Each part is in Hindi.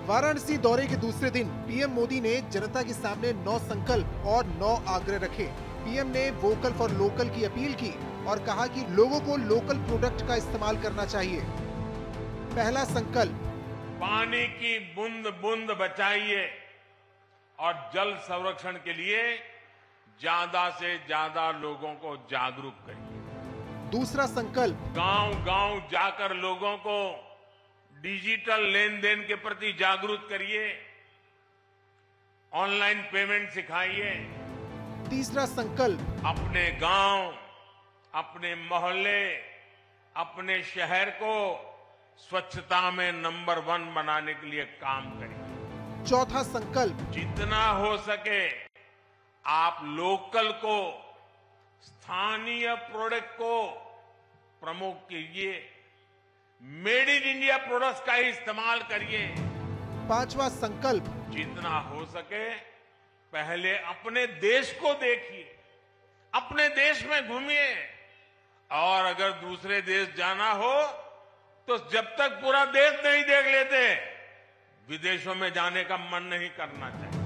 वाराणसी दौरे के दूसरे दिन पीएम मोदी ने जनता के सामने 9 संकल्प और 9 आग्रह रखे। पीएम ने वोकल फॉर लोकल की अपील की और कहा कि लोगों को लोकल प्रोडक्ट का इस्तेमाल करना चाहिए। पहला संकल्प, पानी की बूंद बूंद बचाइए और जल संरक्षण के लिए ज्यादा से ज्यादा लोगों को जागरूक करिए। दूसरा संकल्प, गांव-गांव जाकर लोगों को डिजिटल लेन देन के प्रति जागरूक करिए, ऑनलाइन पेमेंट सिखाइए। तीसरा संकल्प, अपने गांव, अपने मोहल्ले, अपने शहर को स्वच्छता में नंबर 1 बनाने के लिए काम करिए। चौथा संकल्प, जितना हो सके आप लोकल को, स्थानीय प्रोडक्ट को प्रमोट कीजिए, मेड इन इंडिया प्रोडक्ट्स का ही इस्तेमाल करिए। पांचवा संकल्प, जितना हो सके पहले अपने देश को देखिए, अपने देश में घूमिए, और अगर दूसरे देश जाना हो तो जब तक पूरा देश नहीं देख लेते विदेशों में जाने का मन नहीं करना चाहिए।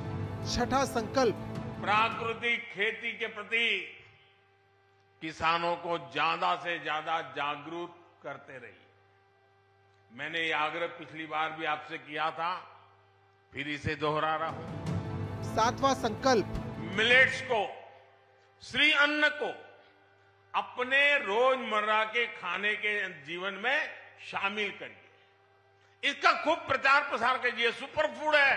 छठा संकल्प, प्राकृतिक खेती के प्रति किसानों को ज्यादा से ज्यादा जागरूक करते रहिए। मैंने ये आग्रह पिछली बार भी आपसे किया था, फिर इसे दोहरा रहा हूं। सातवां संकल्प, मिलेट्स को, श्री अन्न को अपने रोजमर्रा के खाने के जीवन में शामिल करिए, इसका खूब प्रचार प्रसार कीजिए। सुपर फूड है।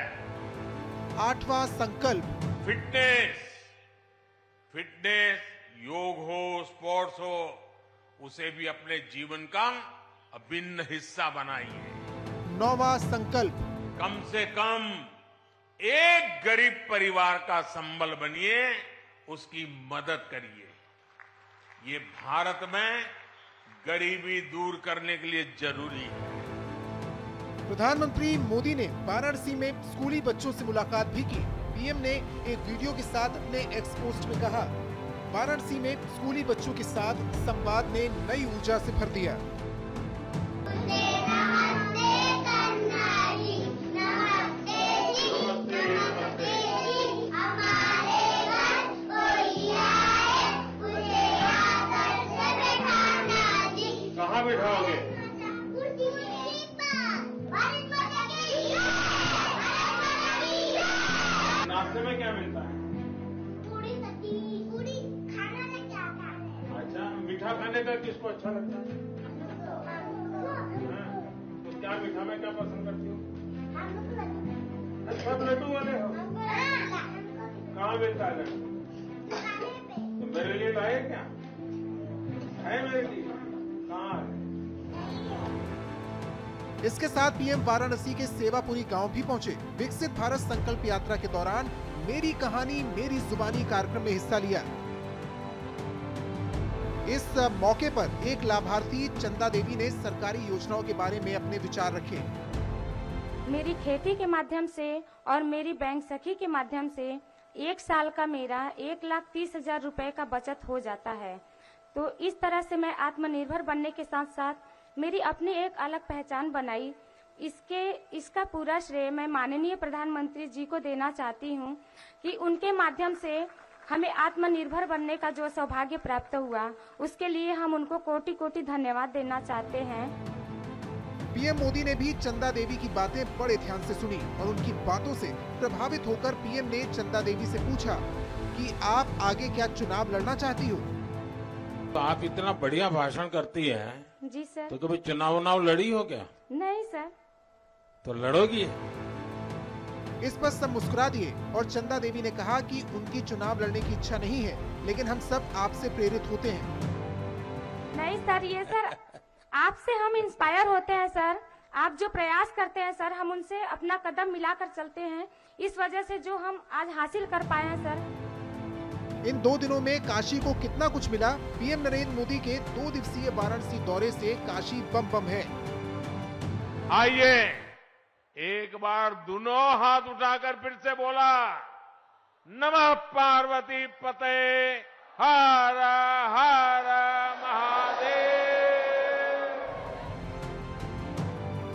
आठवां संकल्प, फिटनेस, योग हो, स्पोर्ट्स हो, उसे भी अपने जीवन का अभिन्न हिस्सा बनाइए। नौवां संकल्प, कम से कम एक गरीब परिवार का संबल बनिए, उसकी मदद करिए। ये भारत में गरीबी दूर करने के लिए जरूरी है। प्रधानमंत्री मोदी ने वाराणसी में स्कूली बच्चों से मुलाकात भी की। पीएम ने एक वीडियो के साथ अपने एक्स पोस्ट में कहा, वाराणसी में स्कूली बच्चों के साथ संवाद ने नई ऊर्जा से भर दिया। कहाँ बिठाओगे? नाश्ते में क्या मिलता है? पूरी सब्जी, पूरी खाना में क्या आता है? अच्छा, मीठा खाने का किसको अच्छा लगता है? तो क्या मीठा में क्या पसंद करती हो? सब लड्डू वाले हो? कहाँ मिलता है लड्डू? तो मेरे लिए लाए क्या? है मेरे लिए? कहाँ है? इसके साथ पीएम वाराणसी के सेवापुरी गांव भी पहुंचे। विकसित भारत संकल्प यात्रा के दौरान मेरी कहानी मेरी जुबानी कार्यक्रम में हिस्सा लिया। इस मौके पर एक लाभार्थी चंदा देवी ने सरकारी योजनाओं के बारे में अपने विचार रखे। मेरी खेती के माध्यम से और मेरी बैंक सखी के माध्यम से 1 साल का मेरा 1,30,000 रुपए का बचत हो जाता है। तो इस तरह से मैं आत्मनिर्भर बनने के साथ साथ मेरी अपनी एक अलग पहचान बनाई। इसका पूरा श्रेय मैं माननीय प्रधानमंत्री जी को देना चाहती हूं कि उनके माध्यम से हमें आत्मनिर्भर बनने का जो सौभाग्य प्राप्त हुआ, उसके लिए हम उनको कोटि कोटि धन्यवाद देना चाहते हैं। पीएम मोदी ने भी चंदा देवी की बातें बड़े ध्यान से सुनी और उनकी बातों से प्रभावित होकर पीएम ने चंदा देवी से पूछा कि आप आगे क्या चुनाव लड़ना चाहती हो? तो आप इतना बढ़िया भाषण करती है, जी सर। तो कभी चुनाव लड़ी हो क्या? नहीं सर। तो लड़ोगी? इस पर सब मुस्कुरा दिए और चंदा देवी ने कहा कि उनकी चुनाव लड़ने की इच्छा नहीं है, लेकिन हम सब आपसे प्रेरित होते हैं। नहीं सर, ये सर आपसे हम इंस्पायर होते हैं सर। आप जो प्रयास करते हैं सर, हम उनसे अपना कदम मिलाकर चलते हैं। इस वजह से जो हम आज हासिल कर पाए हैं सर। इन 2 दिनों में काशी को कितना कुछ मिला। पीएम नरेंद्र मोदी के 2 दिवसीय वाराणसी दौरे से काशी बम बम है। आइए एक बार दोनों हाथ उठाकर फिर से बोला, नमः पार्वती पते Har Har Mahadev.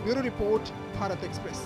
Bureau report, Bharat express.